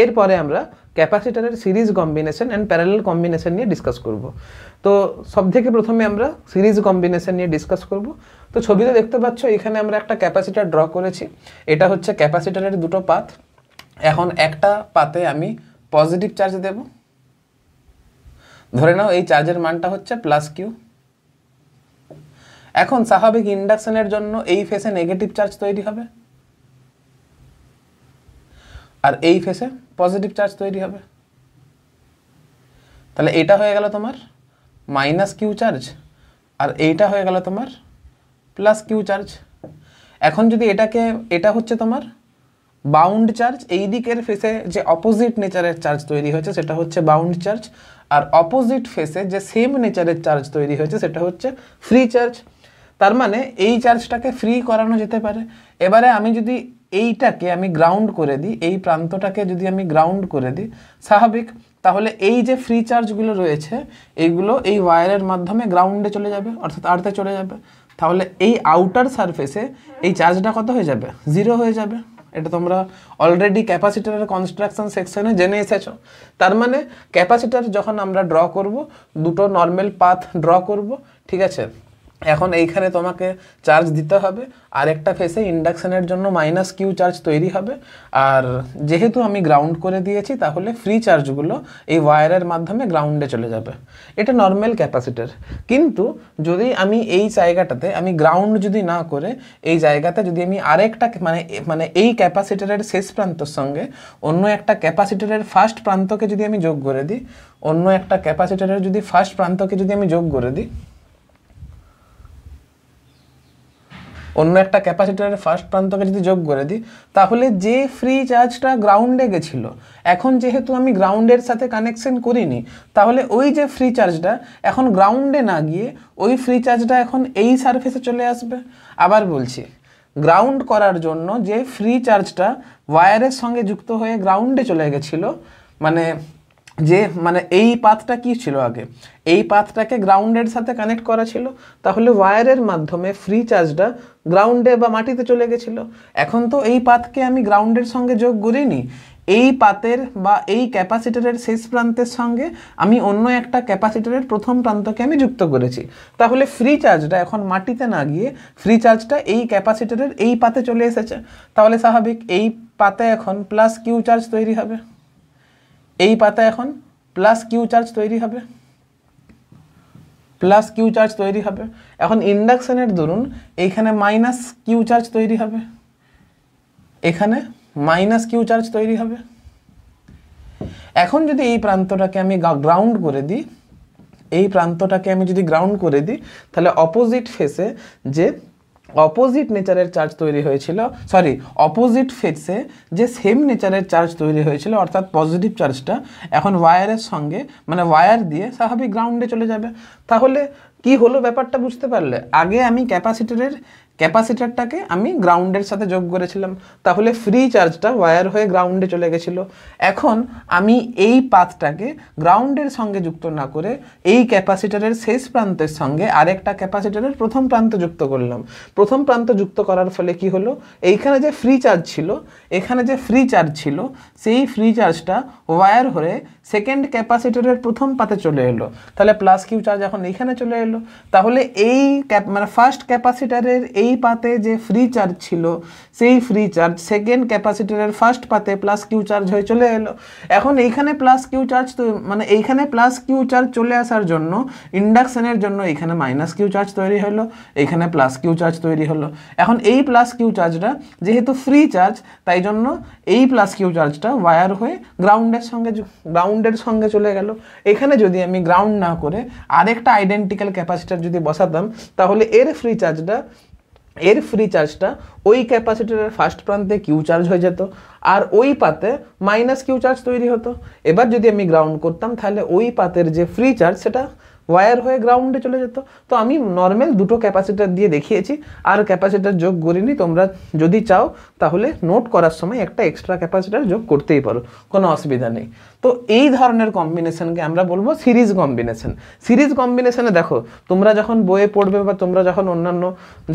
এরপরে আমরা ক্যাপাসিটরের series combination and parallel combination নিয়ে ডিসকাস করব। তো সবথেকে প্রথমে আমরা সিরিজ কম্বিনেশন নিয়ে ডিসকাস করব। তো ছবিতে দেখতে পাচ্ছ এখানে আমরা একটা ক্যাপাসিটর ড্র করেছি। এটা হচ্ছে ক্যাপাসিটরের দুটো পাত। এখন একটা পাতে আমি পজিটিভ চার্জ দেব, ধরে নাও এই চার্জের মানটা হচ্ছে +Q। এখন স্বাভাবিক ইন্ডাকশনের জন্য এই ফেসে নেগেটিভ চার্জ তৈরি হবে আর এই ফেসে পজিটিভ চার্জ তৈরি হবে। তাহলে এটা হয়ে গেল তোমার -Q চার্জ আর এইটা হয়ে গেল তোমার +Q চার্জ। এখন যদি এটা হচ্ছে তোমার বাউন্ড চার্জ, এই দিকের ফেসে যে অপোজিট নেচারের চার্জ তৈরি হয়েছে সেটা হচ্ছে বাউন্ড চার্জ, আর অপোজিট ফেসে যে সেম নেচারের চার্জ তৈরি হয়েছে সেটা হচ্ছে ফ্রি চার্জ। তার মানে এই চার্জটাকে ফ্রি করানো যেতে পারে। এবারে আমি যদি এইটাকে আমি গ্রাউন্ড করে দিই, এই প্রান্তটাকে যদি আমি গ্রাউন্ড করে দিই স্বাভাবিক, তাহলে এই যে ফ্রি চার্জগুলো রয়েছে এইগুলো এই ওয়্যারের মাধ্যমে গ্রাউন্ডে চলে যাবে, অর্থাৎ আর্থে চলে যাবে। তাহলে এই আউটার সারফেসে এই চার্জটা কত হয়ে যাবে? 0 হয়ে যাবে। এটা তোমরা অলরেডি ক্যাপাসিটরের কনস্ট্রাকশন সেকশনে জেনে এসেছো। তার মানে ক্যাপাসিটর যখন আমরা ড্র করব দুটো নর্মাল পাথ ড্র করব, ঠিক আছে। এখন এইখানে তোমাকে চার্জ দিতে হবে, আর একটা ফেসে ইন্ডাকশনের জন্য -Q চার্জ তৈরি হবে। আর যেহেতু আমি গ্রাউন্ড করে দিয়েছি তাহলে ফ্রি চার্জগুলো এই ওয়্যারের মাধ্যমে গ্রাউন্ডে চলে যাবে। এটা নর্মাল ক্যাপাসিটর। কিন্তু যদি আমি এই জায়গাটাতে আমি গ্রাউন্ড যদি না করে এই জায়গাতে যদি আমি আরেকটা মানে এই ক্যাপাসিটরের শেষ প্রান্তর সঙ্গে অন্য একটা ক্যাপাসিটরের ফার্স্ট প্রান্তকে যদি আমি যোগ করে দিই, অন্য একটা ক্যাপাসিটরের যদি ফার্স্ট প্রান্তকে যদি আমি যোগ করে দিই, অন্য একটা ক্যাপাসিটরের ফার্স্ট প্রান্তকে যদি যোগ করে দিই, তাহলে যে ফ্রি চার্জটা গ্রাউন্ডে গেছিলো, এখন যেহেতু আমি গ্রাউন্ডের সাথে কানেকশন করিনি, তাহলে ওই যে ফ্রি চার্জটা এখন গ্রাউন্ডে না গিয়ে ওই ফ্রি চার্জটা এখন এই সারফেসে চলে আসবে। আবার বলছি, গ্রাউন্ড করার জন্য যে ফ্রি চার্জটা ওয়্যারের সঙ্গে যুক্ত হয়ে গ্রাউন্ডে চলে গেছিলো, মানে এই পাথটা কি ছিল আগে, এই পাথটাকে গ্রাউন্ডের সাথে কানেক্ট করা ছিল, তাহলে ওয়্যারের মাধ্যমে ফ্রি চার্জটা গ্রাউন্ডে বা মাটিতে চলে গেছিল। এখন তো এই পাথকে আমি গ্রাউন্ডের সঙ্গে যোগ করিনি, এই পাতের বা এই ক্যাপাসিটরের শেষ প্রান্তের সঙ্গে আমি অন্য একটা ক্যাপাসিটরের প্রথম প্রান্তকে আমি যুক্ত করেছি। তাহলে ফ্রি চার্জটা এখন মাটিতে না গিয়ে ফ্রি চার্জটা এই ক্যাপাসিটরের এই পাতে চলে এসেছে। তাহলে স্বাভাবিক এই পাতে এখন +Q চার্জ তৈরি হবে, এই পাতা এখন +Q চার্জ তৈরি হবে, +Q চার্জ তৈরি হবে। এখন ইন্ডাকশনের দরুন এইখানে -Q চার্জ তৈরি হবে, এখানে -Q চার্জ তৈরি হবে। এখন যদি এই প্রান্তটাকে আমি গ্রাউন্ড করে দিই, এই প্রান্তটাকে আমি যদি গ্রাউন্ড করে দিই, তাহলে অপোজিট ফেসে যে অপোজিট নেচারের চার্জ তৈরি হয়েছিল, অপোজিট ফেসে যে সেম নেচারের চার্জ তৈরি হয়েছিল অর্থাৎ পজিটিভ চার্জটা এখন ওয়্যারের সঙ্গে মানে ওয়্যার দিয়ে স্বাভাবিক গ্রাউন্ডে চলে যাবে। তাহলে কি হলো ব্যাপারটা বুঝতে পারলে? আগে আমি ক্যাপাসিটরটাকে আমি গ্রাউন্ডের সাথে যোগ করেছিলাম, তাহলে ফ্রি চার্জটা ওয়্যার হয়ে গ্রাউন্ডে চলে গেছিলো। এখন আমি এই পাথটাকে গ্রাউন্ডের সঙ্গে যুক্ত না করে এই ক্যাপাসিটরের শেষ প্রান্তের সঙ্গে আরেকটা ক্যাপাসিটরের প্রথম প্রান্ত যুক্ত করলাম। প্রথম প্রান্ত যুক্ত করার ফলে কি হলো, এইখানে যে ফ্রি চার্জ ছিল, এখানে যে ফ্রি চার্জ ছিল, সেই ফ্রি চার্জটা ওয়্যার হয়ে সেকেন্ড ক্যাপাসিটরের প্রথম পাতে চলে এলো। তাহলে +Q চার্জ এখন এইখানে চলে এলো। তাহলে এই ফার্স্ট ক্যাপাসিটরের এই পাতে যে ফ্রি চার্জ ছিল, সেই ফ্রি চার্জ সেকেন্ড ক্যাপাসিটরের ফার্স্ট পাতে +Q চার্জ হয়ে চলে এলো। এখন এইখানে +Q চার্জ এইখানে +Q চার্জ চলে আসার জন্য ইন্ডাকশনের জন্য এইখানে -Q চার্জ তৈরি হলো, এইখানে +Q চার্জ তৈরি হলো। এখন এই +Q চার্জটা যেহেতু ফ্রি চার্জ, তাই জন্য এই +Q চার্জটা ওয়্যার হয়ে গ্রাউন্ডের সঙ্গে চলে গেল। এখানে যদি আমি গ্রাউন্ড না করে আরেকটা আইডেন্টিক্যাল ক্যাপাসিটর যদি বসাতাম, তাহলে এর ফ্রি চার্জটা ওই ক্যাপাসিটরের ফার্স্ট প্রান্তে Q চার্জ হয়ে যেত আর ওই পাতে -Q চার্জ তৈরি হতো। এবার যদি আমি গ্রাউন্ড করতাম, তাহলে ওই পাতের যে ফ্রি চার্জ সেটা ওয়্যার হয়ে গ্রাউন্ডে চলে যেত। তো আমি নর্মাল দুটো ক্যাপাসিটার দিয়ে দেখিয়েছি, আর ক্যাপাসিটার যোগ করিনি। তোমরা যদি চাও তাহলে নোট করার সময় একটা এক্সট্রা ক্যাপাসিটার যোগ করতেই পারো, কোনো অসুবিধা নেই। তো এই ধরনের কম্বিনেশনকে আমরা বলবো সিরিজ কম্বিনেশন। সিরিজ কম্বিনেশনে দেখো, তোমরা যখন বইয়ে পড়বে বা তোমরা যখন অন্যান্য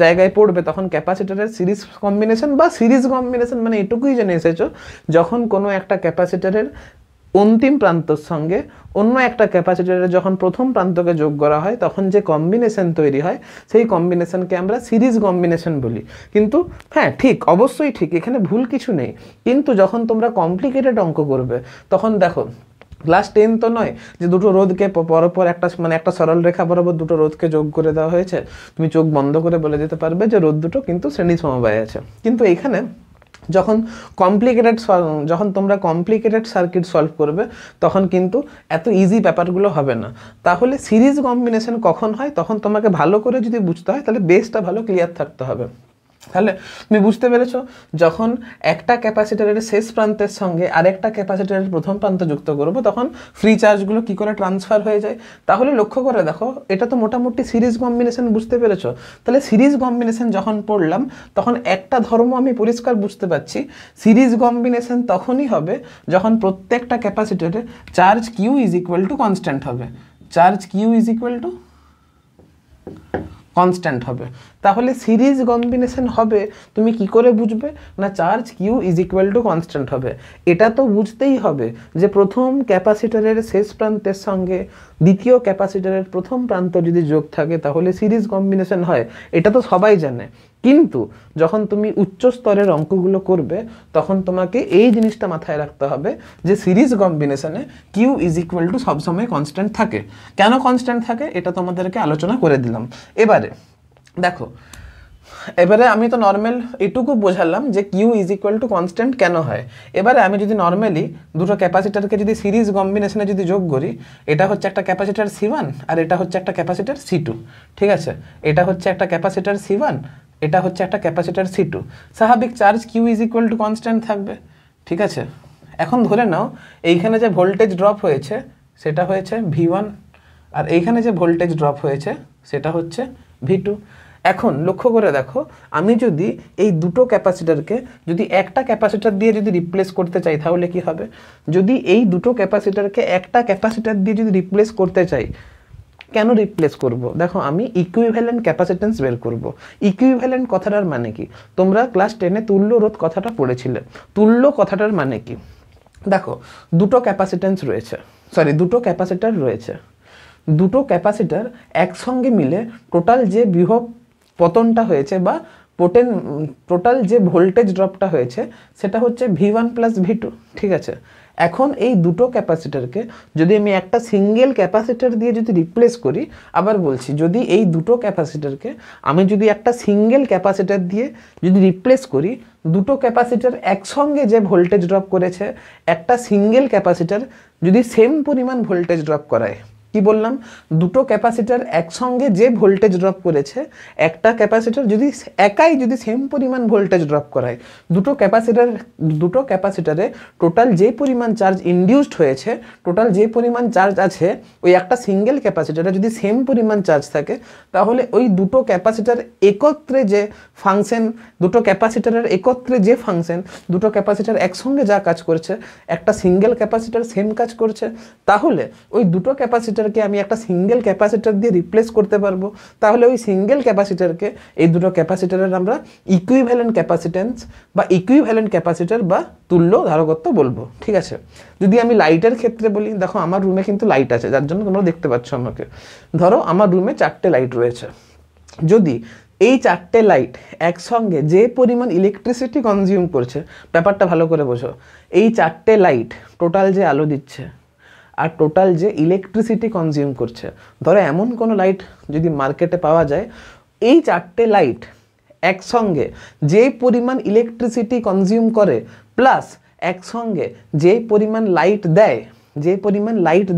জায়গায় পড়বে, তখন ক্যাপাসিটারের সিরিজ কম্বিনেশন বা সিরিজ কম্বিনেশন মানে এটুকুই জেনে এসেছো, যখন কোনো একটা ক্যাপাসিটারের অন্তিম প্রান্তর সঙ্গে অন্য একটা ক্যাপাসিটরের যখন প্রথম প্রান্তকে যোগ করা হয়, তখন যে কম্বিনেশন তৈরি হয় সেই কম্বিনেশনকে আমরা সিরিজ কম্বিনেশন বলি। কিন্তু হ্যাঁ, ঠিক, অবশ্যই ঠিক, এখানে ভুল কিছু নেই। কিন্তু যখন তোমরা কমপ্লিকেটেড অঙ্ক করবে, তখন দেখো ক্লাস 10 তো নয় যে দুটো রোধকে পরপর একটা মানে একটা সরল রেখা বরাবর দুটো রোধকে যোগ করে দেওয়া হয়েছে, তুমি চোখ বন্ধ করে বলে দিতে পারবে যে রোধ দুটো কিন্তু শ্রেণী সমবায়ে আছে। কিন্তু এখানে যখন তোমরা কমপ্লিকেটেড সার্কিট সলভ করবে, তখন কিন্তু এত ইজি ব্যাপারগুলো হবে না। তাহলে সিরিজ কম্বিনেশন কখন হয়, তখন তোমাকে ভালো করে যদি বুঝতে হয়, তাহলে বেসটা ভালো ক্লিয়ার থাকতে হবে। তাহলে তুমি বুঝতে পেরেছো, যখন একটা ক্যাপাসিটরের শেষ প্রান্তের সঙ্গে আরেকটা ক্যাপাসিটরের প্রথম প্রান্ত যুক্ত করবো, তখন ফ্রি চার্জগুলো কী করে ট্রান্সফার হয়ে যায়। তাহলে লক্ষ্য করে দেখো, এটা তো মোটামুটি সিরিজ কম্বিনেশন, বুঝতে পেরেছো। তাহলে সিরিজ কম্বিনেশন যখন পড়লাম, তখন একটা ধর্ম আমি পরিষ্কার বুঝতে পারছি, সিরিজ কম্বিনেশন তখনই হবে যখন প্রত্যেকটা ক্যাপাসিটরে charge Q is equal to constant হবে। Charge Q is equal to constant হবে। তাহলে সিরিজ কম্বিনেশন হবে, তুমি কি করে বুঝবে না, charge Q is equal to constant হবে। এটা তো বুঝতেই হবে যে প্রথম ক্যাপাসিটরের শেষ প্রান্তের সঙ্গে দ্বিতীয় ক্যাপাসিটরের প্রথম প্রান্ত যদি যোগ থাকে, তাহলে সিরিজ কম্বিনেশন হয়, এটা তো সবাই জানে। কিন্তু যখন তুমি উচ্চ স্তরের অঙ্কগুলো করবে, তখন তোমাকে এই জিনিসটা মাথায় রাখতে হবে যে সিরিজ কম্বিনেশনে কিউ ইজ ইকুয়াল টু সবসময় কনস্ট্যান্ট থাকে। কেন কনস্ট্যান্ট থাকে এটা তোমাদেরকে আলোচনা করে দিলাম। এবারে দেখো, এবারে আমি তো নর্মাল এটুকু বোঝালাম যে Q is equal to constant কেন হয়। এবারে আমি যদি নর্মালি দুটো ক্যাপাসিটারকে যদি সিরিজ কম্বিনেশনে যদি যোগ করি, এটা হচ্ছে একটা ক্যাপাসিটার C1 আর এটা হচ্ছে একটা ক্যাপাসিটার C2, ঠিক আছে। এটা হচ্ছে একটা ক্যাপাসিটার C1, এটা হচ্ছে একটা ক্যাপাসিটার C2। স্বাভাবিক charge Q is equal to constant থাকবে, ঠিক আছে। এখন ধরে নাও এইখানে যে ভোল্টেজ ড্রপ হয়েছে সেটা হয়েছে V1, আর এইখানে যে ভোল্টেজ ড্রপ হয়েছে সেটা হচ্ছে V2। এখন লক্ষ্য করে দেখো, আমি যদি এই দুটো ক্যাপাসিটারকে যদি একটা ক্যাপাসিটার দিয়ে যদি রিপ্লেস করতে চাই, তাহলে কি হবে। যদি এই দুটো ক্যাপাসিটারকে একটা ক্যাপাসিটার দিয়ে যদি রিপ্লেস করতে চাই, কেন রিপ্লেস করব, দেখো আমি ইকুইভ্যালেন্ট ক্যাপাসিট্যান্স বের করব। ইকুইভ্যালেন্ট কথাটার মানে কি, তোমরা ক্লাস 10-এ তুল্য রোধ কথাটা পড়েছিলে। তুল্য কথাটার মানে কি, দেখো দুটো ক্যাপাসিট্যান্স রয়েছে, দুটো ক্যাপাসিটার রয়েছে। দুটো ক্যাপাসিটার একসঙ্গে মিলে টোটাল যে বিভব পতনটা হয়েছে বা টোটাল যে ভোল্টেজ ড্রপটা হয়েছে সেটা হচ্ছে V1 প্লাস V2, ঠিক আছে। এখন এই দুটো ক্যাপাসিটারকে যদি আমি একটা সিঙ্গেল ক্যাপাসিটার দিয়ে যদি রিপ্লেস করি, আবার বলছি, যদি এই দুটো ক্যাপাসিটারকে আমি যদি একটা সিঙ্গেল ক্যাপাসিটার দিয়ে যদি রিপ্লেস করি, দুটো ক্যাপাসিটার একসঙ্গে যে ভোল্টেজ ড্রপ করেছে, একটা সিঙ্গেল ক্যাপাসিটার যদি সেম পরিমাণ ভোল্টেজ ড্রপ করায়, কি বললাম, দুটো ক্যাপাসিটার একসঙ্গে যে ভোল্টেজ ড্রপ করেছে, একটা ক্যাপাসিটার যদি একাই যদি সেম পরিমাণ ভোল্টেজ ড্রপ করায়, দুটো ক্যাপাসিটারে টোটাল যে পরিমাণ চার্জ ইনডিউসড হয়েছে, টোটাল যে পরিমাণ চার্জ আছে, ওই একটা সিঙ্গেল ক্যাপাসিটারে যদি সেম পরিমাণ চার্জ থাকে, তাহলে ওই দুটো ক্যাপাসিটার একত্রে যে ফাংশন, দুটো ক্যাপাসিটারের একত্রে যে ফাংশন, দুটো ক্যাপাসিটার একসঙ্গে যা কাজ করছে, একটা সিঙ্গেল ক্যাপাসিটার সেম কাজ করছে। তাহলে ওই দুটো ক্যাপাসিটারকে আমি একটা সিঙ্গেল ক্যাপাসিটার দিয়ে রিপ্লেস করতে পারবো। তাহলে ওই সিঙ্গেল ক্যাপাসিটারকে এই দুটো ক্যাপাসিটারের আমরা ইকুইভ্যালেন্ট ক্যাপাসিট্যান্স বা ইকুইভ্যালেন্ট ক্যাপাসিটার বা তুল্য ধারকত্ব বলবো, ঠিক আছে। যদি আমি লাইটের ক্ষেত্রে বলি, দেখো আমার রুমে কিন্তু লাইট আছে, যার জন্য তোমরা দেখতে পাচ্ছ আমাকে। ধরো আমার রুমে 4টে লাইট রয়েছে। যদি এই 4টে লাইট একসঙ্গে যে পরিমাণ ইলেকট্রিসিটি কনজিউম করছে, ব্যাপারটা ভালো করে বোঝো, এই 4টে লাইট টোটাল যে আলো দিচ্ছে আর টোটাল যে ইলেকট্রিসিটি কনজিউম করছে, ধরো এমন কোনো লাইট যদি মার্কেটে পাওয়া যায়, এই 4টে লাইট একসঙ্গে যে পরিমাণ ইলেকট্রিসিটি কনজিউম করে প্লাস একসঙ্গে যে পরিমাণ লাইট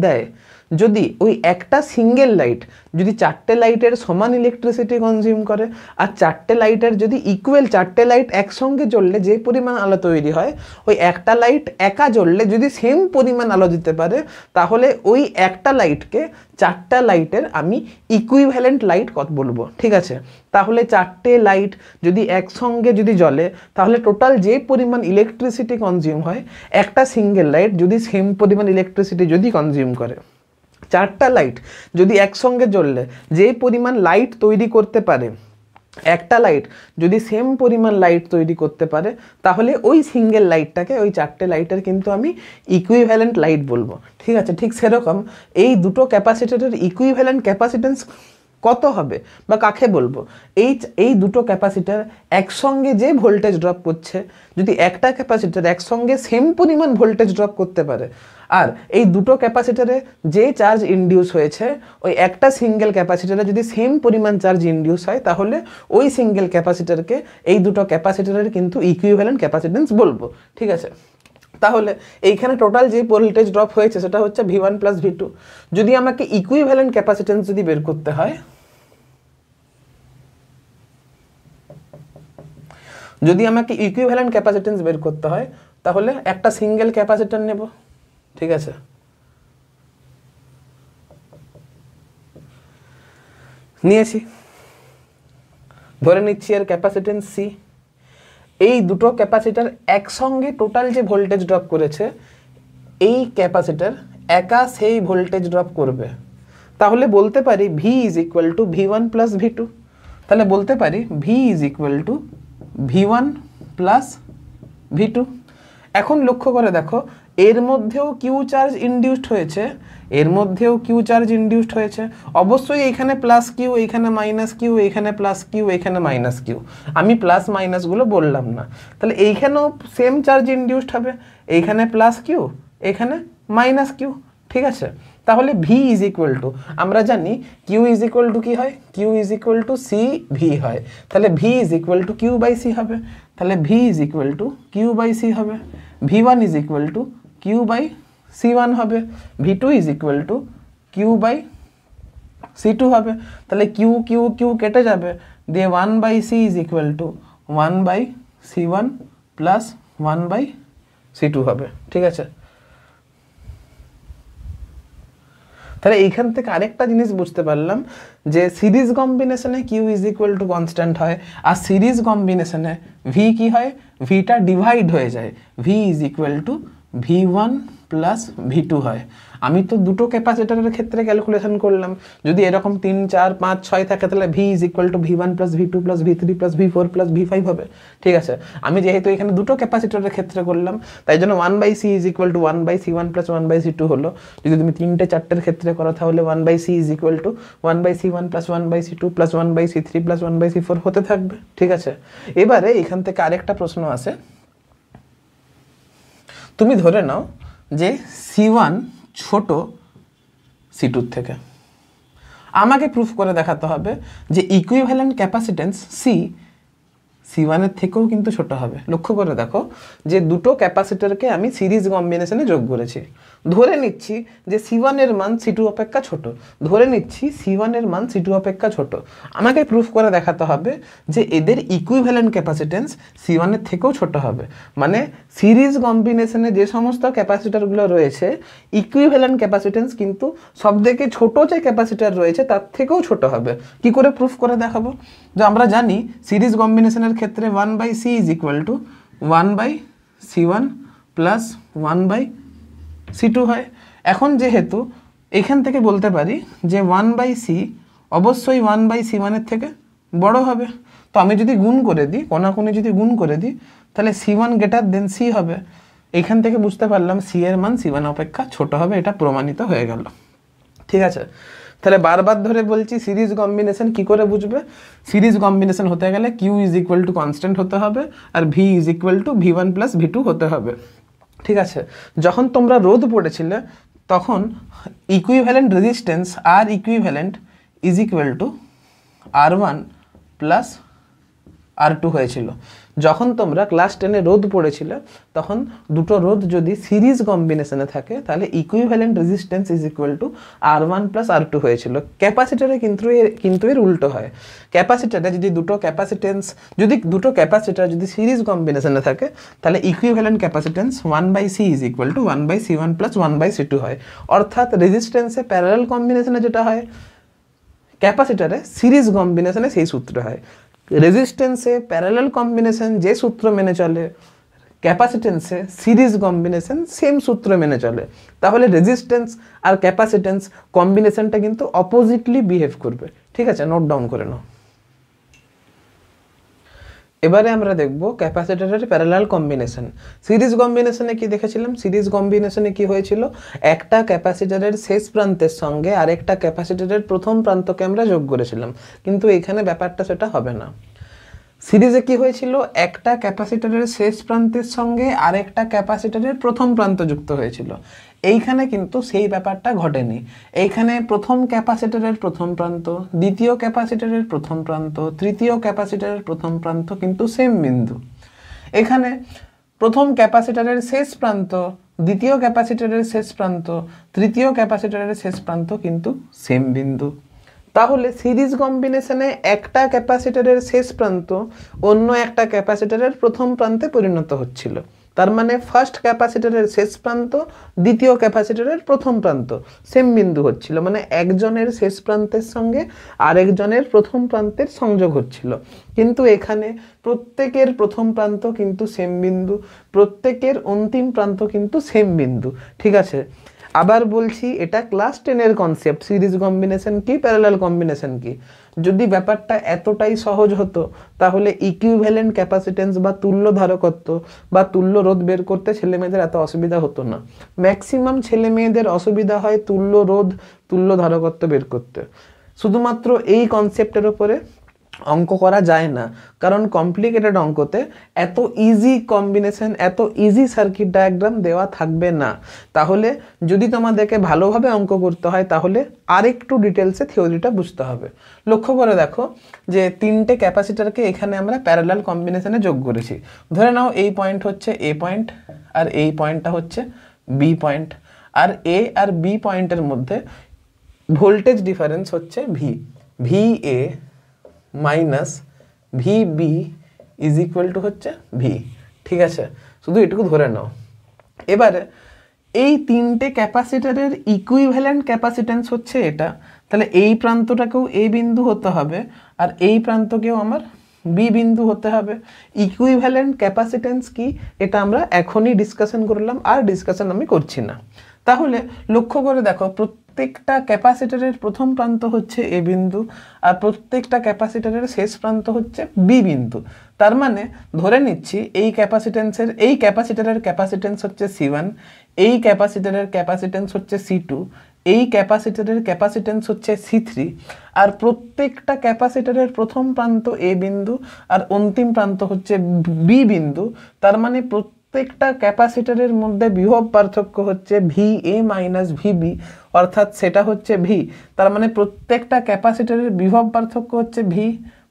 দেয়, যদি ওই একটা সিঙ্গেল লাইট যদি 4টে লাইটের সমান ইলেকট্রিসিটি কনজিউম করে, আর 4টে লাইটের যদি ইকুয়াল 4টে লাইট একসঙ্গে জ্বললে যে পরিমাণ আলো তৈরি হয়, ওই একটা লাইট একা জ্বললে যদি সেম পরিমাণ আলো দিতে পারে, তাহলে ওই একটা লাইটকে 4টা লাইটের আমি ইকুইভ্যালেন্ট লাইট বলবো। ঠিক আছে, তাহলে 4টে লাইট যদি একসঙ্গে যদি জ্বলে, তাহলে টোটাল যে পরিমাণ ইলেকট্রিসিটি কনজিউম হয়, একটা সিঙ্গেল লাইট যদি সেম পরিমাণ ইলেকট্রিসিটি যদি কনজিউম করে, 4টা লাইট যদি একসঙ্গে জ্বললে যে পরিমাণ লাইট তৈরি করতে পারে, একটা লাইট যদি সেম পরিমাণ লাইট তৈরি করতে পারে, তাহলে ওই সিঙ্গেল লাইটটাকে ওই 4টে লাইটের কিন্তু আমি ইকুইভ্যালেন্ট লাইট বলবো। ঠিক আছে, ঠিক সেরকম এই দুটো ক্যাপাসিটরের ইকুইভ্যালেন্ট ক্যাপাসিটেন্স কত হবে বা কাকে বলবো? এই দুটো ক্যাপাসিটার একসঙ্গে যে ভোল্টেজ ড্রপ করছে, যদি একটা ক্যাপাসিটার একসঙ্গে সেম পরিমাণ ভোল্টেজ ড্রপ করতে পারে, আর এই দুটো ক্যাপাসিটারে যে চার্জ ইনডিউস হয়েছে, ওই একটা সিঙ্গেল ক্যাপাসিটারে যদি সেম পরিমাণ চার্জ ইনডিউস হয়, তাহলে ওই সিঙ্গেল ক্যাপাসিটারকে এই দুটো ক্যাপাসিটারের কিন্তু ইকুইভ্যালেন্ট ক্যাপাসিটেন্স বলবো। ঠিক আছে, তাহলে এইখানে টোটাল যে ভোল্টেজ ড্রপ হয়েছে সেটা হচ্ছে V1 প্লাস V2। যদি আমাকে ইকুইভ্যালেন্ট ক্যাপাসিটেন্স যদি বের করতে হয়, তাহলে একটা সিঙ্গেল ক্যাপাসিটর নেব। ঠিক আছে, নিয়েছি, ধরে নিচ্ছি এর ক্যাপাসিটেন্স C। এই দুটো ক্যাপাসিটার একসঙ্গে টোটাল যে ভোল্টেজ ড্রপ করেছে, এই ক্যাপাসিটার একা সেই ভোল্টেজ ড্রপ করবে। তাহলে বলতে পারি V is equal to V1 plus V2। তাহলে বলতে পারি V is equal to V1 plus V2। এখন লক্ষ্য করে দেখো, এর মধ্যেও কিউ চার্জ ইনডিউসড হয়েছে, অবশ্যই এইখানে প্লাস কিউ, এইখানে মাইনাস কিউ, এইখানে প্লাস কিউ, এইখানে মাইনাস কিউ, আমি প্লাস মাইনাসগুলো বললাম না। তাহলে এইখানেও সেম চার্জ ইনডিউসড হবে, এইখানে প্লাস কিউ, এখানে মাইনাস কিউ। ঠিক আছে, তাহলে V ইজ ইকুয়াল টু, আমরা জানি Q ইজ ইকুয়াল টু কি হয়, Q is equal to C V হয়, তাহলে V is equal to Q by C হবে। তাহলে V is equal to Q by C হবে, V1 is equal to Q by C1 হবে, V2 is equal to Q by C2 হবে। তাহলে Q Q Q কেটে যাবে, দিয়ে 1 by C is equal to 1 by C1 plus 1 by C2 হবে। ঠিক আছে, তাহলে এইখান থেকে আরেকটা জিনিস বুঝতে পারলাম যে সিরিজ কম্বিনেশনে Q is equal to constant হয়, আর সিরিজ কম্বিনেশনে V কি হয়, Vটা ডিভাইড হয়ে যায়, V is equal to V1 plus V2 হয়। আমি তো দুটো ক্যাপাসিটরের ক্ষেত্রে ক্যালকুলেশন করলাম, যদি এরকম 3 4 5 6 থাকে, তাহলে V is equal to V1 plus V2 plus V3 plus V4 plus V5 হবে। ঠিক আছে, আমি যেহেতু এখানে দুটো ক্যাপাসিটরের ক্ষেত্রে করলাম, তাই জন্য 1 by C is equal to 1 by C1 plus 1 by C2 হলো। যদি তুমি 3টে 4টের ক্ষেত্রে করো, তাহলে 1 by C is equal to 1 by C1 plus 1 by C2 plus 1 by C3 plus 1 by C4 হতে থাকবে। ঠিক আছে, এবারে এখান থেকে আরেকটা প্রশ্ন আসে, তুমি ধরে নাও যে C1 ছোট C2 থেকে, আমাকে প্রুফ করে দেখাতে হবে যে ইকুইভ্যালেন্ট ক্যাপাসিটেন্স C1 এর থেকেও কিন্তু ছোট হবে। লক্ষ্য করে দেখো যে দুটো ক্যাপাসিটরকে আমি সিরিজ কম্বিনেশনে যোগ করেছি, ধরে নিচ্ছি যে C1 এর মান C2 অপেক্ষা ছোট, আমাকে প্রুফ করে দেখাতে হবে যে এদের ইকুইভ্যালেন্ট ক্যাপাসিটেন্স C1 এর থেকেও ছোট হবে। মানে সিরিজ কম্বিনেশনে যে সমস্ত ক্যাপাসিটরগুলো রয়েছে, ইকুইভ্যালেন্ট ক্যাপাসিটেন্স কিন্তু সবথেকে ছোট যে ক্যাপাসিটর রয়েছে তার থেকেও ছোট হবে। কি করে প্রুফ করে দেখাবো? যে আমরা জানি সিরিজ কম্বিনেশনের ক্ষেত্রে 1 by C is equal to 1 by C1 plus 1 by C2 হয়। এখন যেহেতু এখান থেকে বলতে পারি যে 1 বাই C অবশ্যই 1 বাই C1 এর থেকে বড় হবে, তো আমি যদি গুণ করে দিই, কোনাকুনি যদি গুণ করে দিই, তাহলে C1 গ্রেটার দেন C হবে। এখান থেকে বুঝতে পারলাম C এর মান C1 অপেক্ষা ছোট হবে, এটা প্রমাণিত হয়ে গেল। ঠিক আছে, তাহলে বারবার ধরে বলছি সিরিজ কম্বিনেশন কি করে বুঝবে? সিরিজ কম্বিনেশন হতে গেলে Q is equal to constant হতে হবে, আর V is equal to V1 plus V2 হতে হবে। ঠিক আছে, যখন তোমরা রোধ পড়েছিলে তখন equivalent resistance R equivalent is equal two R1 plus R2 হয়েছিল। যখন তোমরা ক্লাস 10-এ রোধ পড়েছিলে তখন দুটো রোধ যদি সিরিজ কম্বিনেশনে থাকে তাহলে equivalent resistance is equal two R1 plus R2 হয়েছিল। ক্যাপাসিটরে কিন্তু এর উল্টো হয়। ক্যাপাসিটরে যদি দুটো ক্যাপাসিটর যদি সিরিজ কম্বিনেশনে থাকে তাহলে equivalent capacitance 1/C is equal two 1/C1 plus 1/C2 হয়। অর্থাৎ রেজিস্ট্যান্সে প্যারালাল কম্বিনেশনে যেটা হয় ক্যাপাসিটরে সিরিজ কম্বিনেশনে সেই সূত্র হয়। রেজিস্ট্যান্সে প্যারালাল কম্বিনেশন যে সূত্র মেনে চলে ক্যাপাসিটেন্সে সিরিজ কম্বিনেশন সেম সূত্র মেনে চলে। তাহলে রেজিস্ট্যান্স আর ক্যাপাসিটেন্স কম্বিনেশনটা কিন্তু অপোজিটলি বিহেভ করবে। ঠিক আছে, নোট ডাউন করে নাও। এবারে আমরা দেখব ক্যাপাসিটরের প্যারালাল কম্বিনেশন। সিরিজ কম্বিনেশনে কি দেখেছিলাম? সিরিজ কম্বিনেশনে কি হয়েছিল, একটা ক্যাপাসিটরের শেষ প্রান্তের সঙ্গে আরেকটা ক্যাপাসিটরের প্রথম প্রান্তকে আমরা যোগ করেছিলাম, কিন্তু এখানে ব্যাপারটা সেটা হবে না। সিরিজে কি হয়েছিল, একটা ক্যাপাসিটরের শেষ প্রান্তের সঙ্গে আরেকটা ক্যাপাসিটরের প্রথম প্রান্ত যুক্ত হয়েছিল। এইখানে কিন্তু সেই ব্যাপারটা ঘটেনি। এইখানে প্রথম ক্যাপাসিটরের প্রথম প্রান্ত, দ্বিতীয় ক্যাপাসিটরের প্রথম প্রান্ত, তৃতীয় ক্যাপাসিটরের প্রথম প্রান্ত কিন্তু সেম বিন্দু। এখানে প্রথম ক্যাপাসিটরের শেষ প্রান্ত, দ্বিতীয় ক্যাপাসিটরের শেষ প্রান্ত, তৃতীয় ক্যাপাসিটরের শেষ প্রান্ত কিন্তু সেম বিন্দু। তাহলে সিরিজ কম্বিনেশনে একটা ক্যাপাসিটরের শেষ প্রান্ত অন্য একটা ক্যাপাসিটরের প্রথম প্রান্তে পরিণত হচ্ছিল। তার মানে ফার্স্ট ক্যাপাসিটরের শেষ প্রান্ত দ্বিতীয় ক্যাপাসিটরের প্রথম প্রান্ত সেম বিন্দু হচ্ছিল, মানে একজনের শেষ প্রান্তের সঙ্গে আরেকজনের প্রথম প্রান্তের সংযোগ হচ্ছিল। কিন্তু এখানে প্রত্যেকের প্রথম প্রান্ত কিন্তু সেম বিন্দু, প্রত্যেকের অন্তিম প্রান্ত কিন্তু সেম বিন্দু। ঠিক আছে, আবার বলছি, এটা ক্লাস 10-এর কনসেপ্ট, সিরিজ কম্বিনেশন কি প্যারালাল কম্বিনেশন কি। যদি ব্যাপারটা এতটাই সহজ হতো তাহলে ইকুইভ্যালেন্ট ক্যাপাসিটেন্স বা তুল্য ধারকত্ব বা তুল্য রোধ বের করতে ছেলেমেয়েদের এত অসুবিধা হতো না। ম্যাক্সিমাম ছেলেমেয়েদের অসুবিধা হয় তুল্য রোধ তুল্য ধারকত্ব বের করতে। শুধুমাত্র এই কনসেপ্টের উপরে অঙ্ক করা যায় না, কারণ কমপ্লিকেটেড অঙ্কতে এত ইজি কম্বিনেশন, এত ইজি সার্কিট ডায়াগ্রাম দেওয়া থাকবে না। তাহলে যদি তোমাদেরকে ভালোভাবে অঙ্ক করতে হয় তাহলে আরেকটু ডিটেলসে থিওরিটা বুঝতে হবে। লক্ষ্য করে দেখো যে তিনটে ক্যাপাসিটরকে এখানে আমরা প্যারালাল কম্বিনেশনে যোগ করেছি। ধরে নাও এই পয়েন্ট হচ্ছে এ পয়েন্ট আর এই পয়েন্টটা হচ্ছে বি পয়েন্ট, আর এ আর বি পয়েন্টের মধ্যে ভোল্টেজ ডিফারেন্স হচ্ছে V A minus VB is equal two হচ্ছে ভি। ঠিক আছে, শুধু এটুকু ধরে নাও। এবারে এই তিনটে ক্যাপাসিটরের ইকুইভ্যালেন্ট ক্যাপাসিটেন্স হচ্ছে এটা, তাহলে এই প্রান্তটাকেও এ বিন্দু হতে হবে আর এই প্রান্তকেও আমার বি বিন্দু হতে হবে। ইকুইভ্যালেন্ট ক্যাপাসিটেন্স কি এটা আমরা এখনই ডিসকাশন করলাম, আর ডিসকাশন আমি করছি না। তাহলে লক্ষ্য করে দেখো প্রত্যেকটা ক্যাপাসিটরের প্রথম প্রান্ত হচ্ছে এ বিন্দু আর প্রত্যেকটা ক্যাপাসিটরের শেষ প্রান্ত হচ্ছে বি বিন্দু। তার মানে ধরে নিচ্ছি এই ক্যাপাসিটরের ক্যাপাসিটেন্স হচ্ছে C1, এই ক্যাপাসিটরের ক্যাপাসিটেন্স হচ্ছে C2, এই ক্যাপাসিটরের ক্যাপাসিটেন্স হচ্ছে C3, আর প্রত্যেকটা ক্যাপাসিটরের প্রথম প্রান্ত এ বিন্দু আর অন্তিম প্রান্ত হচ্ছে বি বিন্দু। তার মানে প্রত্যেকটা ক্যাপাসিটরের মধ্যে বিভব পার্থক্য হচ্ছে VA মাইনাস VB, অর্থাৎ সেটা হচ্ছে ভি। তার মানে প্রত্যেকটা ক্যাপাসিটরের বিভব পার্থক্য হচ্ছে ভি,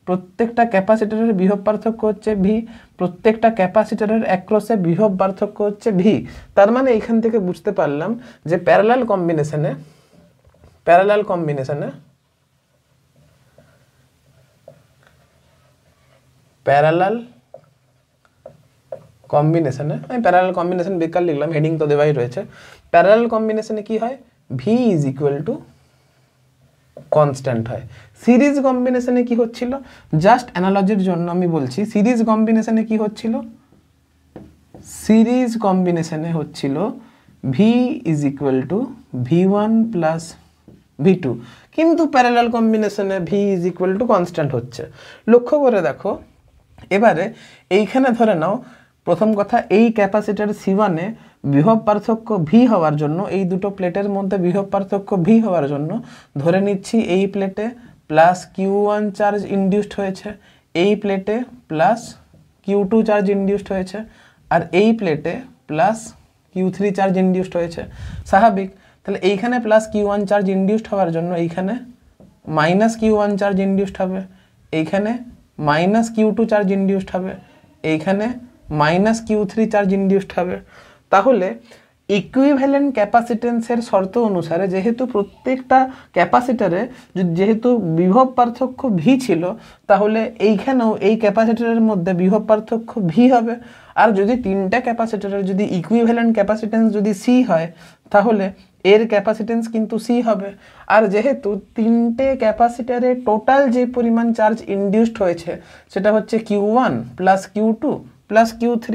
প্রত্যেকটা ক্যাপাসিটরের বিভব পার্থক্য হচ্ছে ভি, প্রত্যেকটা ক্যাপাসিটরের অ্যাক্রসে বিভব পার্থক্য হচ্ছে ভি। তার মানে এখান থেকে বুঝতে পারলাম যে প্যারালাল কম্বিনেশনে আমি প্যারালাল কম্বিনেশন বেকার লিখলাম, হেডিং তো দেওয়াই রয়েছে। প্যারালাল কম্বিনেশনে কি হয়, V is equal to constant হয়। সিরিজ কম্বিনেশনে কি হচ্ছিল, জাস্ট অ্যানালজির জন্য আমি বলছি, সিরিজ কম্বিনেশনে কি হচ্ছিল, সিরিজ কম্বিনেশনে হচ্ছিল V is equal to V1 plus V2, কিন্তু প্যারালাল কম্বিনেশনে V is equal to constant হচ্ছে। লক্ষ্য করে দেখো, এবারে এইখানে ধরে নাও প্রথম কথা, এই ক্যাপাসিটর C1-এ বিভব পার্থক্য ভি হওয়ার জন্য, এই দুটো প্লেটের মধ্যে বিভব পার্থক্য ভি হওয়ার জন্য ধরে নিচ্ছি এই প্লেটে প্লাস Q1 চার্জ ইনডিউসড হয়েছে, এই প্লেটে প্লাস Q2 চার্জ ইনডিউসড হয়েছে, আর এই প্লেটে প্লাস Q3 চার্জ ইনডিউসড হয়েছে। স্বাভাবিক, তাহলে এইখানে প্লাস Q1 চার্জ ইনডিউসড হওয়ার জন্য এইখানে মাইনাস Q1 চার্জ ইনডিউসড হবে, এইখানে মাইনাস Q2 চার্জ ইনডিউসড হবে, এইখানে মাইনাস কিউ3 চার্জ ইনডিউসড হবে। তাহলে ইকুইভ্যালেন্ট ক্যাপাসিটেন্সের শর্ত অনুসারে যেহেতু প্রত্যেকটা ক্যাপাসিটারে যেহেতু বিভব পার্থক্য ভি ছিল, তাহলে এইখানেও এই ক্যাপাসিটরের মধ্যে বিভব পার্থক্য ভি হবে। আর যদি তিনটা ক্যাপাসিটরের যদি ইকুইভ্যালেন্ট ক্যাপাসিটেন্স যদি সি হয়, তাহলে এর ক্যাপাসিটেন্স কিন্তু সি হবে। আর যেহেতু তিনটে ক্যাপাসিটারে টোটাল যে পরিমাণ চার্জ ইনডিউসড হয়েছে সেটা হচ্ছে কিউ1 প্লাস কিউ2 প্লাস কিউ3,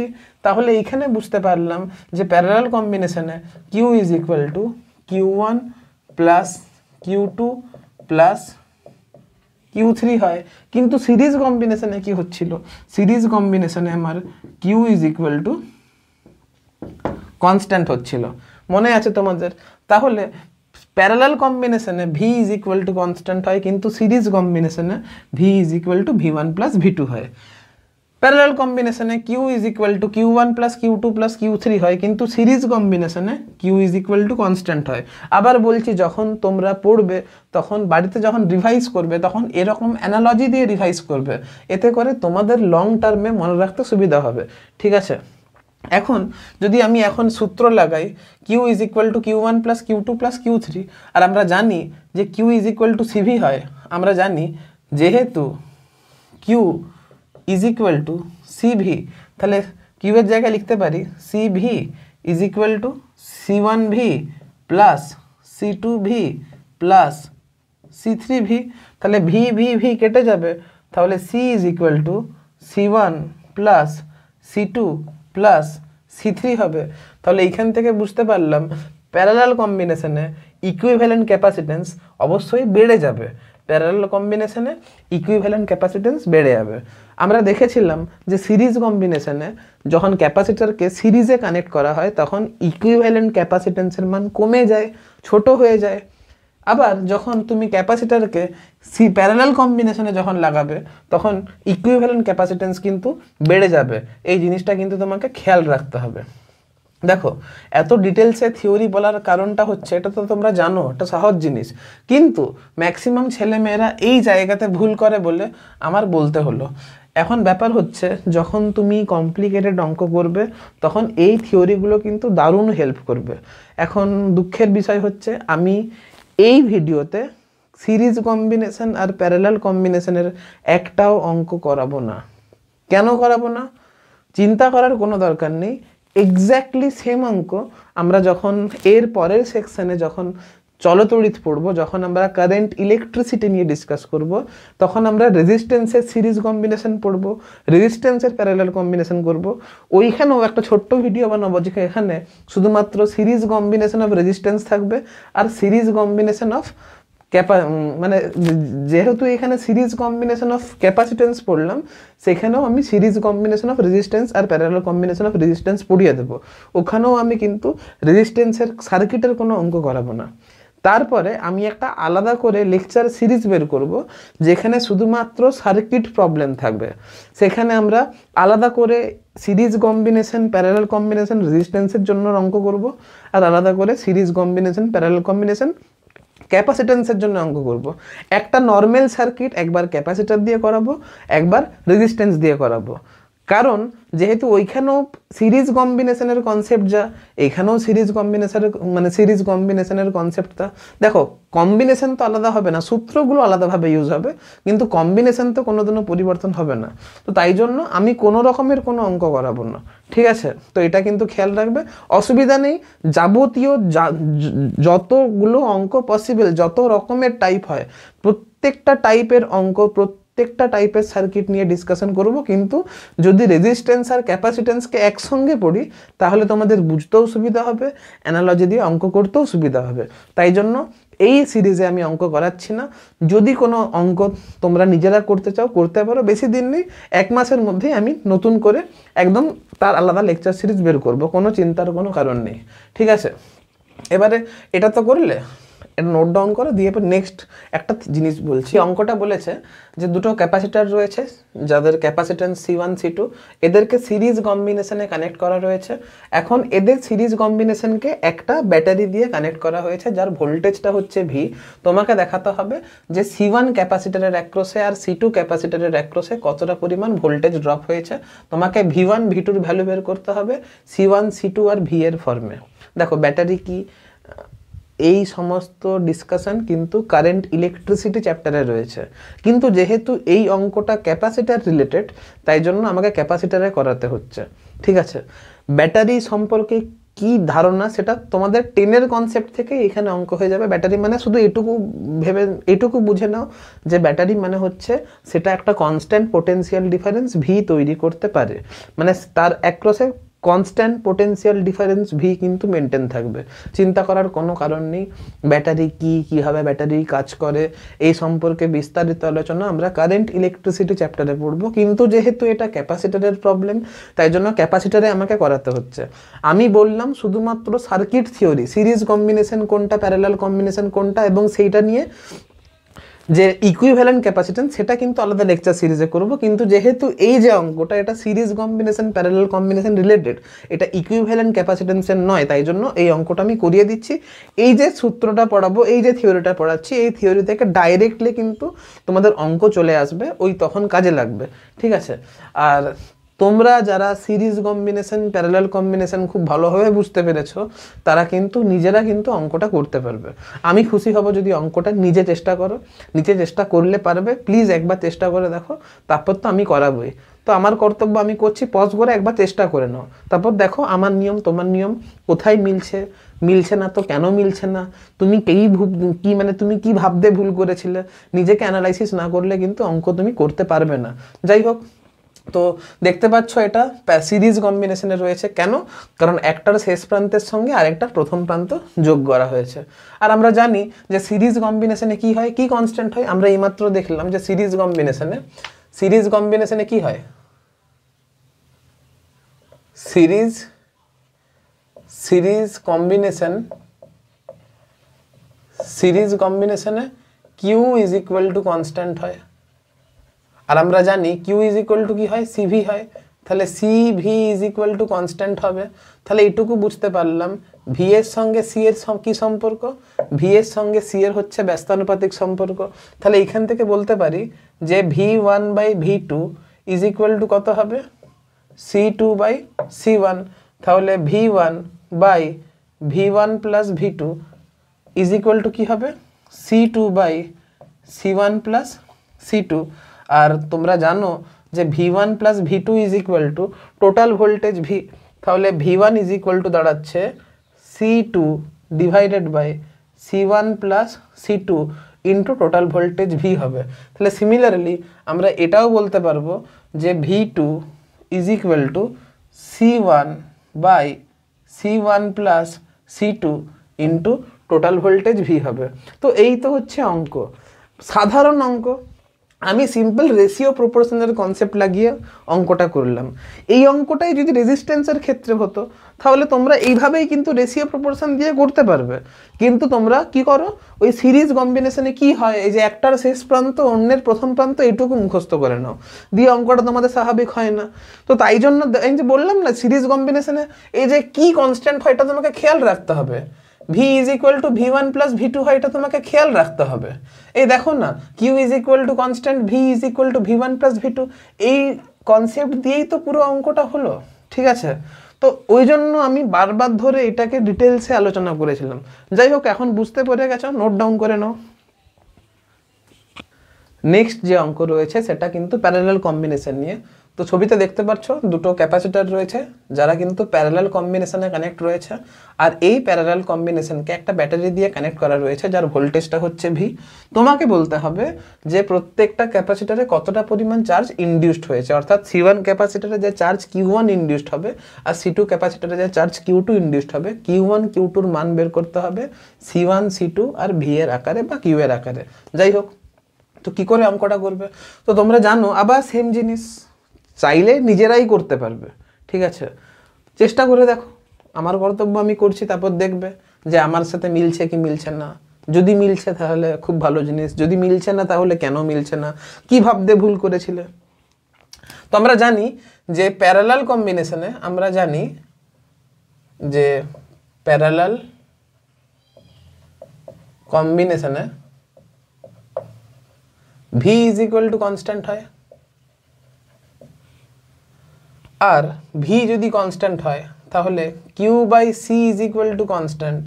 তাহলে এইখানে বুঝতে পারলাম যে প্যারালাল কম্বিনেশনে Q is equal to Q one plus Q two plus কিউ3 হয়। কিন্তু সিরিজ কম্বিনেশনে কি হচ্ছিল, সিরিজ কম্বিনেশনে আমার Q is equal to constant হচ্ছিল, মনে আছে তোমাদের? তাহলে প্যারালাল কম্বিনেশনে V is equal to constant হয়, কিন্তু সিরিজ কম্বিনেশনে V is equal to V one plus V two হয়। প্যারালাল কম্বিনেশনে Q is equal to Q one plus Q two plus কিউ3 হয়, কিন্তু সিরিজ কম্বিনেশনে Q is equal to constant হয়। আবার বলছি, যখন তোমরা পড়বে তখন বাড়িতে যখন রিভাইজ করবে তখন এরকম অ্যানালজি দিয়ে রিভাইজ করবে, এতে করে তোমাদের লং টার্মে মনে রাখতে সুবিধা হবে। ঠিক আছে, এখন যদি আমি এখন সূত্র লাগাই Q is equal to Q one plus Q two plus কিউ3, আর আমরা জানি যে Q is equal to CV হয়, আমরা জানি যেহেতু Q is equal to CV, তাহলে কিউয়ের জায়গায় লিখতে পারি CV is equal to C1V plus C2V plus C3V। তাহলে ভি ভি ভি কেটে যাবে, তাহলে C is equal to C1 plus C2 plus C3 হবে। তাহলে এইখান থেকে বুঝতে পারলাম প্যারালাল কম্বিনেশনে ইকুইভ্যালেন্ট ক্যাপাসিটেন্স অবশ্যই বেড়ে যাবে, প্যারালাল কম্বিনেশনে ইকুইভ্যালেন্ট ক্যাপাসিটেন্স বেড়ে যাবে। আমরা দেখেছিলাম যে সিরিজ কম্বিনেশনে যখন ক্যাপাসিটরকে সিরিজে কানেক্ট করা হয় তখন ইকুইভ্যালেন্ট ক্যাপাসিটেন্সের মান কমে যায়, ছোট হয়ে যায়। আবার যখন তুমি ক্যাপাসিটরকে প্যারালাল কম্বিনেশনে যখন লাগাবে তখন ইকুইভ্যালেন্ট ক্যাপাসিটেন্স কিন্তু বেড়ে যাবে। এই জিনিসটা কিন্তু তোমাকে খেয়াল রাখতে হবে। দেখো, এত ডিটেলসে থিওরি বলার কারণটা হচ্ছে, এটা তো তোমরা জানো, এটা সহজ জিনিস, কিন্তু ম্যাক্সিমাম ছেলেমেয়েরা এই জায়গাতে ভুল করে বলে আমার বলতে হলো। এখন ব্যাপার হচ্ছে, যখন তুমি কমপ্লিকেটেড অঙ্ক করবে তখন এই থিওরিগুলো কিন্তু দারুণ হেল্প করবে। এখন দুঃখের বিষয় হচ্ছে আমি এই ভিডিওতে সিরিজ কম্বিনেশন আর প্যারালাল কম্বিনেশনের একটাও অঙ্ক করাবো না। কেন করাবো না? চিন্তা করার কোনো দরকার নেই। এক্স্যাক্টলি সেম অঙ্ক আমরা যখন এর পরের সেকশনে যখন চলতড়িৎ পড়বো, যখন আমরা কারেন্ট ইলেকট্রিসিটি নিয়ে ডিসকাস করব, তখন আমরা রেজিস্ট্যান্সের সিরিজ কম্বিনেশন পড়বো, রেজিস্ট্যান্সের প্যারালাল কম্বিনেশন করব। ওইখানেও একটা ছোট্ট ভিডিও বানাবো যেখানে শুধুমাত্র সিরিজ কম্বিনেশন অফ রেজিস্ট্যান্স থাকবে আর সিরিজ কম্বিনেশন অফ মানে যেহেতু এখানে সিরিজ কম্বিনেশন অফ ক্যাপাসিটেন্স পড়লাম, সেখানেও আমি সিরিজ কম্বিনেশন অফ রেজিস্ট্যান্স আর প্যারালাল কম্বিনেশন অফ রেজিস্ট্যান্স পড়িয়ে দেবো। ওখানেও আমি কিন্তু রেজিস্ট্যান্সের সার্কিটের কোনো অঙ্ক করাবো না। তারপরে আমি একটা আলাদা করে লেকচার সিরিজ বের করব যেখানে শুধুমাত্র সার্কিট প্রবলেম থাকবে। সেখানে আমরা আলাদা করে সিরিজ কম্বিনেশন, প্যারালাল কম্বিনেশন, রেজিস্ট্যান্সের জন্য অঙ্ক করব, আর আলাদা করে সিরিজ কম্বিনেশন, প্যারালাল কম্বিনেশন, ক্যাপাসিটেন্সের জন্য অঙ্ক করব। একটা নর্মাল সার্কিট একবার ক্যাপাসিটার দিয়ে করাবো, একবার রেজিস্ট্যান্স দিয়ে করাবো। কারণ যেহেতু ওইখানেও সিরিজ কম্বিনেশনের কনসেপ্ট যা, এখানেও সিরিজ কম্বিনেশনের কনসেপ্টটা, দেখো কম্বিনেশন তো আলাদা হবে না, সূত্রগুলো আলাদাভাবে ইউজ হবে, কিন্তু কম্বিনেশন তো কোনোদিনও পরিবর্তন হবে না। তো তাই জন্য আমি কোনো রকমের কোনো অঙ্ক করাবো না, ঠিক আছে? তো এটা কিন্তু খেয়াল রাখবে, অসুবিধা নেই। যাবতীয় যতগুলো অঙ্ক পসিবল, যত রকমের টাইপ হয়, প্রত্যেকটা টাইপের অঙ্ক, প্রত্যেকটা টাইপের সার্কিট নিয়ে ডিসকাশন করব। কিন্তু যদি রেজিস্ট্যান্স আর ক্যাপাসিটেন্সকে একসঙ্গে পড়ি তাহলে তোমাদের বুঝতেও সুবিধা হবে, অ্যানালজি দিয়ে অঙ্ক করতেও সুবিধা হবে। তাই জন্য এই সিরিজে আমি অঙ্ক করাচ্ছি না। যদি কোনো অঙ্ক তোমরা নিজেরা করতে চাও করতে পারো, বেশি দিন নেই, 1 মাসের মধ্যেই আমি নতুন করে একদম তার আলাদা লেকচার সিরিজ বের করব, কোনো চিন্তার কোনো কারণ নেই, ঠিক আছে? এবারে এটা তো করলে, এটা নোট ডাউন করো, দিয়ে এবার নেক্সট একটা জিনিস বলছি। অঙ্কটা বলেছে যে দুটো ক্যাপাসিটার রয়েছে যাদের ক্যাপাসিট্যান্স C1 C2, এদেরকে সিরিজ কম্বিনেশনে কানেক্ট করা রয়েছে। এখন এদের সিরিজ কম্বিনেশনকে একটা ব্যাটারি দিয়ে কানেক্ট করা হয়েছে যার ভোল্টেজটা হচ্ছে V। তোমাকে দেখাতে হবে যে C1 ক্যাপাসিটারের অ্যাক্রসে আর C2 ক্যাপাসিটারের অ্যাক্রসে কতটা পরিমাণ ভোল্টেজ ড্রপ হয়েছে। তোমাকে V1 V2 এর ভ্যালু বের করতে হবে C1 C2 আর V এর ফর্মে। দেখো ব্যাটারি কি, এই সমস্ত ডিসকাশন কিন্তু কারেন্ট ইলেকট্রিসিটি চ্যাপ্টারে রয়েছে, কিন্তু যেহেতু এই অঙ্কটা ক্যাপাসিটার রিলেটেড তাই জন্য আমাকে ক্যাপাসিটারে করাতে হচ্ছে। ঠিক আছে, ব্যাটারি সম্পর্কে কি ধারণা সেটা তোমাদের 10-এর কনসেপ্ট থেকে এখানে অঙ্ক হয়ে যাবে। ব্যাটারি মানে শুধু এটুকু বুঝে নাও যে ব্যাটারি মানে হচ্ছে সেটা একটা কনস্ট্যান্ট পোটেনশিয়াল ডিফারেন্স V তৈরি করতে পারে, মানে তার অ্যাক্রসে কনস্ট্যান্ট পোটেনশিয়াল ডিফারেন্স V কিন্তু মেনটেন থাকবে। চিন্তা করার কোনো কারণ নেই। ব্যাটারি কি, কীভাবে ব্যাটারি কাজ করে এই সম্পর্কে বিস্তারিত আলোচনা আমরা কারেন্ট ইলেকট্রিসিটি চ্যাপ্টারে পড়বো, কিন্তু যেহেতু এটা ক্যাপাসিটারের প্রবলেম তাই জন্য ক্যাপাসিটারে আমাকে করাতে হচ্ছে। আমি বললাম শুধুমাত্র সার্কিট থিওরি, সিরিজ কম্বিনেশন কোনটা, প্যারালাল কম্বিনেশন কোনটা, এবং সেইটা নিয়ে যে ইকুইভ্যালেন্ট ক্যাপাসিট্যান্স সেটা কিন্তু আলাদা লেকচার সিরিজে করব। কিন্তু যেহেতু এই যে অঙ্কটা এটা series combination parallel combination related, এটা ইকুইভ্যালেন্ট ক্যাপাসিট্যান্সের নয়, তাই জন্য এই অঙ্কটা আমি করিয়ে দিচ্ছি। এই যে সূত্রটা পড়াবো, এই যে থিওরিটা পড়াচ্ছি, এই থিওরি থেকে ডাইরেক্টলি কিন্তু তোমাদের অঙ্ক চলে আসবে, ওই তখন কাজে লাগবে। ঠিক আছে, আর তোমরা যারা সিরিজ কম্বিনেশন প্যারালাল কম্বিনেশন খুব ভালোভাবে বুঝতে পেরেছো তারা কিন্তু নিজেরা কিন্তু অঙ্কটা করতে পারবে। আমি খুশি হব যদি অঙ্কটা নিজে চেষ্টা করো, নিজে চেষ্টা করলে পারবে। প্লিজ একবার চেষ্টা করে দেখো, তারপর তো আমি করাবোই। তো আমার কর্তব্য আমি করছি, পজ করে একবার চেষ্টা করে নাও, তারপর দেখো আমার নিয়ম তোমার নিয়ম কোথায় মিলছে না তো কেন মিলছে না, তুমি তুমি কি ভাবতে ভুল করেছিলে, নিজেকে অ্যানালাইসিস না করলে কিন্তু অঙ্ক তুমি করতে পারবে না। যাই হোক, তো দেখতে পাচ্ছ এটা সিরিজ কম্বিনেশনে রয়েছে। কেন? কারণ একটার শেষ প্রান্তের সঙ্গে আরেকটার প্রথম প্রান্ত যোগ করা হয়েছে। আর আমরা জানি যে সিরিজ কম্বিনেশনে কি হয়, কি কনস্ট্যান্ট হয়। আমরা এইমাত্র দেখলাম যে সিরিজ কম্বিনেশনে কি হয়, সিরিজ কম্বিনেশনে Q is equal to constant হয়। আর আমরা জানি কিউ ইজ ইকুয়াল টু কি হয়, সিভি হয়। তাহলে CV is equal to constant হবে। তাহলে এইটুকু বুঝতে পারলাম ভি এর সঙ্গে সি এর কি সম্পর্ক, ভি এর সঙ্গে সি এর হচ্ছে ব্যস্তানুপাতিক সম্পর্ক। তাহলে এইখান থেকে বলতে পারি যে V1/V2 ইজ ইকুয়াল টু কত হবে, C2/C1। তাহলে V1/V1 plus V2 is equal two কি হবে, C2/C1 প্লাস C2। আর তোমরা জানো যে V1 plus V2 is equal to total voltage V। তাহলে V1 ইজ ইকুয়াল টু দাঁড়াচ্ছে C2 divided by C1 plus C2 into total voltage V হবে। তাহলে similarly আমরা এটাও বলতে পারবো যে V2 is equal two C1/C1 plus C2 into total voltage V হবে। তো এই তো হচ্ছে অঙ্ক, সাধারণ অঙ্ক। আমি সিম্পল রেশিও প্রপোর্শনের কনসেপ্ট লাগিয়ে অঙ্কটা করলাম। এই অঙ্কটাই যদি রেজিস্ট্যান্সের ক্ষেত্রে হতো তাহলে তোমরা এইভাবেই কিন্তু রেশিও প্রপোর্শন দিয়ে করতে পারবে। কিন্তু তোমরা কি করো, ওই সিরিজ কম্বিনেশনে কি হয়, এই যে একটার শেষ প্রান্ত অন্যের প্রথম প্রান্ত এইটুকু মুখস্থ করে নাও, দিয়ে অঙ্কটা তোমাদের স্বাভাবিক হয় না। তো তাই জন্য এই যে বললাম না, সিরিজ কম্বিনেশনে এই যে কি কনস্ট্যান্ট হয় এটা তোমাকে খেয়াল রাখতে হবে। V is equal to V1 plus V2 হয়, এটা তোমাকে খেয়াল রাখতে হবে। এই দেখো না, Q is equal to constant, V is equal to V1 plus V2, এই কনসেপ্ট দিয়েই তো পুরো অঙ্কটা হলো। ঠিক আছে, তো ওই জন্য আমি বারবার ধরে এটাকে ডিটেলসে আলোচনা করেছিলাম। যাই হোক, এখন বুঝতে পেরে গেছো, নোট ডাউন করে নাও। নেক্সট যে অঙ্ক রয়েছে সেটা কিন্তু প্যারালাল কম্বিনেশন নিয়ে। তো ছবিতে দেখতে পাচ্ছ দুটো ক্যাপাসিটার রয়েছে যারা কিন্তু প্যারালাল কম্বিনেশনে কানেক্ট রয়েছে, আর এই প্যারালাল কম্বিনেশনকে একটা ব্যাটারি দিয়ে কানেক্ট করা রয়েছে যার ভোল্টেজটা হচ্ছে V। তোমাকে বলতে হবে যে প্রত্যেকটা ক্যাপাসিটারে কতটা পরিমাণ চার্জ ইনডিউসড হয়েছে, অর্থাৎ C1 ক্যাপাসিটারে যে চার্জ Q1 ইনডিউসড হবে আর C2 ক্যাপাসিটারে যে চার্জ Q2 ইনডিউসড হবে, Q1 Q2 এর মান বের করতে হবে C1 C2 আর V এর আকারে বা Q এর আকারে। যাই হোক, তো কি করে অঙ্কটা করবে, তো তোমরা জানো আবার সেম জিনিস, চাইলে নিজেরাই করতে পারবে। ঠিক আছে, চেষ্টা করে দেখো। আমার কর্তব্য আমি করছি, তারপর দেখবে যে আমার সাথে মিলছে কি মিলছে না। যদি মিলছে তাহলে খুব ভালো জিনিস, যদি মিলছে না তাহলে কেন মিলছে না, কি ভাবতে ভুল করেছিলে। তো আমরা জানি যে প্যারালাল কম্বিনেশনে আমরা জানি যে প্যারালাল কম্বিনেশনে V is equal to constant হয়, আর V যদি কনস্ট্যান্ট হয় তাহলে Q by C is equal to constant.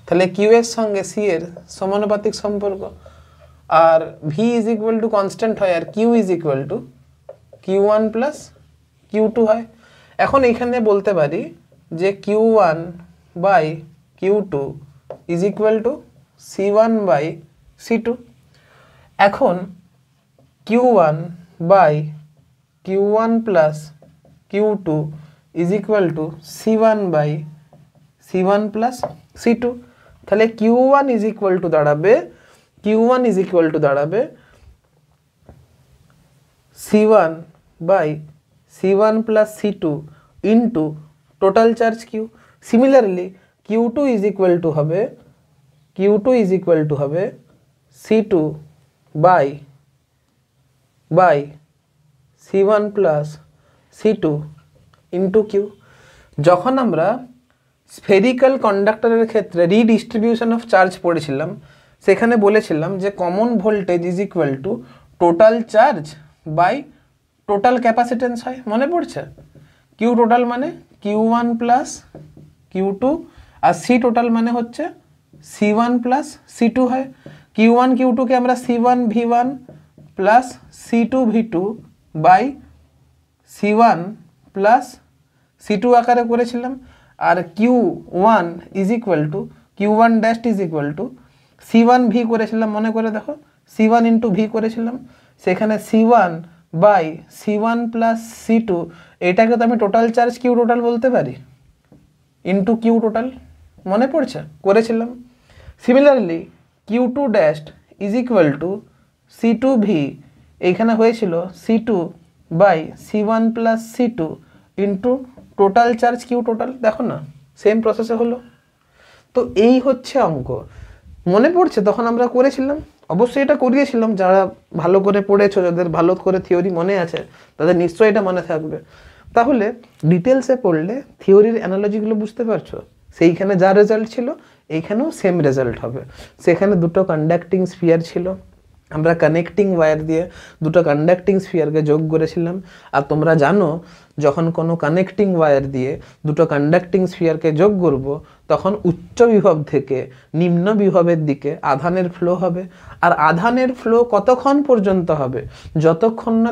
তাহলে Q এর সঙ্গে C এর সমানুপাতিক সম্পর্ক, আর V is equal to constant হয় আর Q is equal to Q1 plus Q2 হয়। এখন এইখানে বলতে পারি যে Q1 by Q2 is equal to C1 by C2। এখন Q1 by Q1 plus Q2 is equal to C1 by C1 plus C2। তাহলে Q1 ইজ ইকুয়াল টু দাঁড়াবে C1 by C1 plus C2 into total charge Q। Similarly Q2 is equal to হবে C2 by C1 plus C2 into Q। যখন আমরা spherical কন্ডাক্টরের ক্ষেত্রে redistribution of charge পড়েছিলাম, সেখানে বলেছিলাম যে common voltage is equal to total charge by total capacitance হয়, মনে পড়ছে? কিউ টোটাল মানে Q1 প্লাস Q2 আর C টোটাল মানে হচ্ছে C1 প্লাস C2 হয়। Q1 Q2কে আমরা C1 V1 plus C2 V2 by C1 plus C2 আকারে করেছিলাম, আর Q1 is equal to Q1 dash is equal to C1 V করেছিলাম, মনে করে দেখো C1 ইন্টু V করেছিলাম, সেখানে C1 by C1 plus C2, এটাকে তো আমি টোটাল চার্জ Q টোটাল বলতে পারি ইন্টু Q টোটাল, মনে পড়ছে? করেছিলাম। Similarly Q2 dash is equal to C2 V, এইখানে হয়েছিল C2 by C1 plus C2 into total charge Q total. দেখো না, সেম প্রসেসে হলো। তো এই হচ্ছে অঙ্ক, মনে পড়ছে? তখন আমরা করেছিলাম, অবশ্যই এটা করিয়েছিলাম। যারা ভালো করে পড়েছো, যাদের ভালো করে থিওরি মনে আছে, তাদের নিশ্চয়ই এটা মনে থাকবে। তাহলে ডিটেলসে পড়লে থিওরির অ্যানালজিগুলো বুঝতে পারছো। সেইখানে যা রেজাল্ট ছিল এইখানেও সেম রেজাল্ট হবে। সেখানে দুটো কন্ডাক্টিং স্ফিয়ার ছিল, আমরা কানেক্টিং ওয়্যার দিয়ে দুটো কন্ডাক্টিং স্ফিয়ারকে যোগ করেছিলাম। আর তোমরা জানো যখন কোনো কানেক্টিং ওয়্যার দিয়ে দুটো কন্ডাক্টিং স্ফিয়ারকে যোগ করব, তখন উচ্চ বিভব থেকে নিম্ন বিভবের দিকে আধানের ফ্লো হবে। আর আধানের ফ্লো কতক্ষণ পর্যন্ত হবে? যতক্ষণ না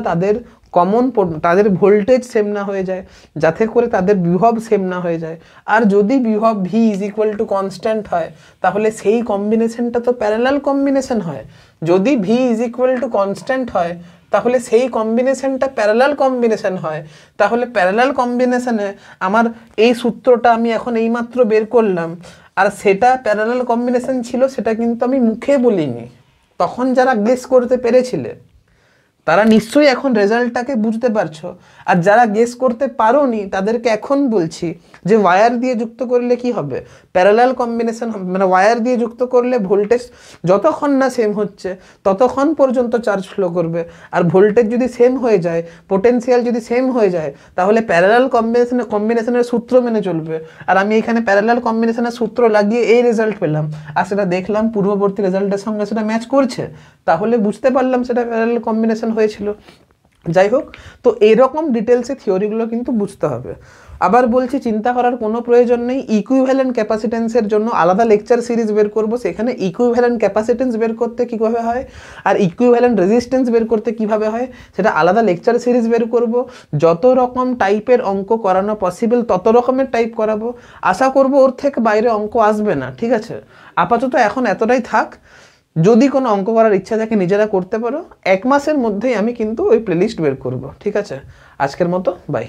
তাদের ভোল্টেজ সেম না হয়ে যায়, যাতে করে তাদের বিভব সেম না হয়ে যায়। আর যদি বিভব V is equal to constant হয়, তাহলে সেই কম্বিনেশনটা তো প্যারালাল কম্বিনেশন হয়। যদি V is equal to constant হয়, তাহলে সেই কম্বিনেশনটা প্যারালাল কম্বিনেশন হয়। তাহলে প্যারালাল কম্বিনেশনে আমার এই সূত্রটা আমি এখন এইমাত্র বের করলাম, আর সেটা প্যারালাল কম্বিনেশন ছিল, সেটা কিন্তু আমি মুখে বলিনি। তখন যারা গেস করতে পেরেছিলে তারা নিশ্চয়ই এখন রেজাল্টটাকে বুঝতে পারছো। আর যারা গেস করতে পারোনি তাদেরকে এখন বলছি যে ওয়্যার দিয়ে যুক্ত করলে কি হবে? প্যারালাল কম্বিনেশন হবে। মানে ওয়্যার দিয়ে যুক্ত করলে ভোল্টেজ যতক্ষণ না সেম হচ্ছে ততক্ষণ পর্যন্ত চার্জ ফ্লো করবে। আর ভোল্টেজ যদি সেম হয়ে যায়, পোটেনশিয়াল যদি সেম হয়ে যায়, তাহলে প্যারালাল কম্বিনেশনের সূত্র মেনে চলবে। আর আমি এখানে প্যারালাল কম্বিনেশনের সূত্র লাগিয়ে এই রেজাল্ট পেলাম, আর সেটা দেখলাম পূর্ববর্তী রেজাল্টের সঙ্গে সেটা ম্যাচ করছে, তাহলে বুঝতে পারলাম সেটা প্যারালাল কম্বিনেশন হয়েছিল। যাই হোক, তো এরকম ডিটেলসে থিওরিগুলো কিন্তু বুঝতে হবে। আবার বলছি, চিন্তা করার কোনো প্রয়োজন নেই। ইকুইভ্যালেন্ট ক্যাপাসিটেন্সের জন্য আলাদা লেকচার সিরিজ বের করব, সেখানে ইকুইভ্যালেন্ট ক্যাপাসিটেন্স বের করতে কীভাবে হয় আর ইকুইভ্যালেন্ট রেজিস্ট্যান্স বের করতে কীভাবে হয় সেটা আলাদা লেকচার সিরিজ বের করব। যত রকম টাইপের অঙ্ক করানো পসিবল তত রকমের টাইপ করাবো। আশা করব ওর থেকে বাইরে অঙ্ক আসবে না, ঠিক আছে? আপাতত এখন এতটাই থাক। যদি কোনো অঙ্ক করার ইচ্ছা থাকে নিজেরা করতে পারো। 1 মাসের মধ্যেই আমি কিন্তু ওই প্লেলিস্ট বের করব, ঠিক আছে? আজকের মতো বাই।